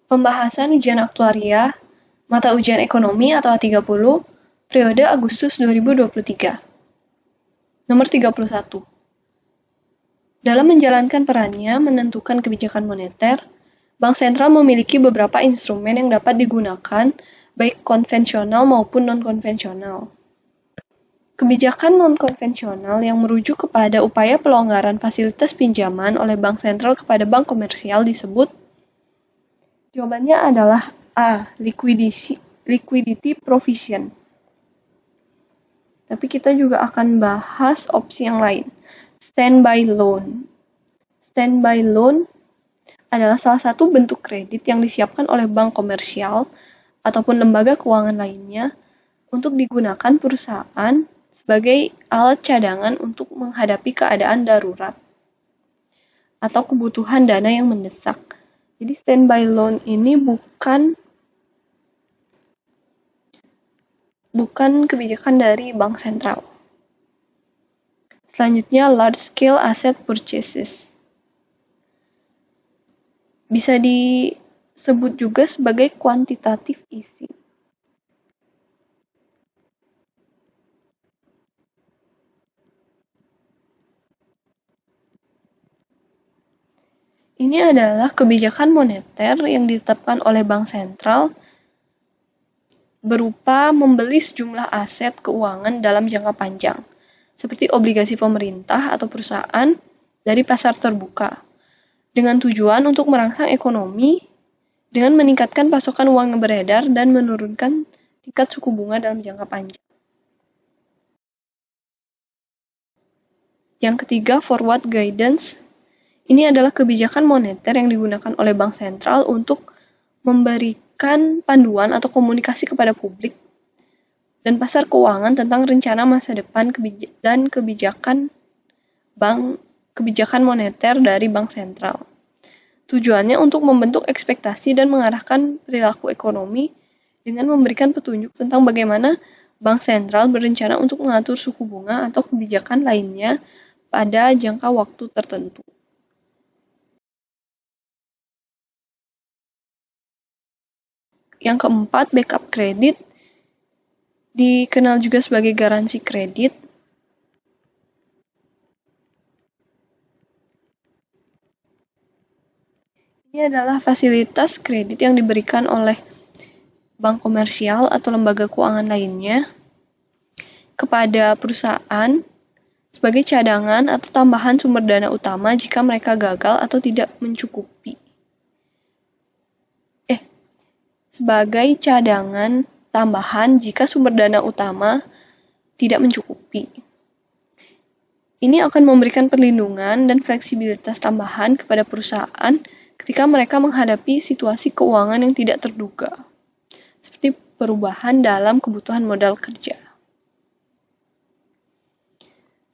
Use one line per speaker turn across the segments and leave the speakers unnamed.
Pembahasan ujian aktuaria, mata ujian ekonomi atau A30, periode Agustus 2023. Nomor 31. Dalam menjalankan perannya menentukan kebijakan moneter, Bank Sentral memiliki beberapa instrumen yang dapat digunakan, baik konvensional maupun non-konvensional. Kebijakan non-konvensional yang merujuk kepada upaya pelonggaran fasilitas pinjaman oleh Bank Sentral kepada bank komersial disebut. Jawabannya adalah A. Liquidity provision. Tapi kita juga akan bahas opsi yang lain. Standby loan. Standby loan adalah salah satu bentuk kredit yang disiapkan oleh bank komersial ataupun lembaga keuangan lainnya untuk digunakan perusahaan sebagai alat cadangan untuk menghadapi keadaan darurat atau kebutuhan dana yang mendesak. Jadi standby loan ini bukan kebijakan dari bank sentral. Selanjutnya, large scale asset purchases. Bisa disebut juga sebagai quantitative easing. Ini adalah kebijakan moneter yang ditetapkan oleh bank sentral berupa membeli sejumlah aset keuangan dalam jangka panjang, seperti obligasi pemerintah atau perusahaan dari pasar terbuka, dengan tujuan untuk merangsang ekonomi dengan meningkatkan pasokan uang yang beredar dan menurunkan tingkat suku bunga dalam jangka panjang. Yang ketiga, forward guidance. Ini adalah kebijakan moneter yang digunakan oleh bank sentral untuk memberikan panduan atau komunikasi kepada publik dan pasar keuangan tentang rencana masa depan dan kebijakan moneter dari bank sentral. Tujuannya untuk membentuk ekspektasi dan mengarahkan perilaku ekonomi dengan memberikan petunjuk tentang bagaimana bank sentral berencana untuk mengatur suku bunga atau kebijakan lainnya pada jangka waktu tertentu. Yang keempat, backup kredit, dikenal juga sebagai garansi kredit. Ini adalah fasilitas kredit yang diberikan oleh bank komersial atau lembaga keuangan lainnya kepada perusahaan sebagai cadangan atau tambahan sumber dana utama jika mereka gagal atau tidak mencukupi. Sebagai cadangan tambahan jika sumber dana utama tidak mencukupi. Ini akan memberikan perlindungan dan fleksibilitas tambahan kepada perusahaan ketika mereka menghadapi situasi keuangan yang tidak terduga, seperti perubahan dalam kebutuhan modal kerja.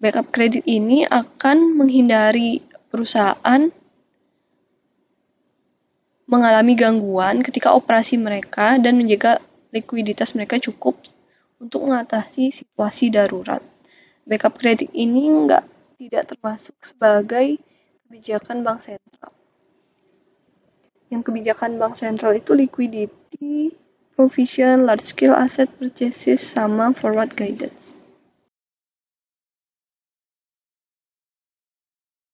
Backup kredit ini akan menghindari perusahaan mengalami gangguan ketika operasi mereka dan menjaga likuiditas mereka cukup untuk mengatasi situasi darurat. Backup kredit ini tidak termasuk sebagai kebijakan bank sentral. Yang kebijakan bank sentral itu liquidity provision, large scale asset purchases, sama forward guidance.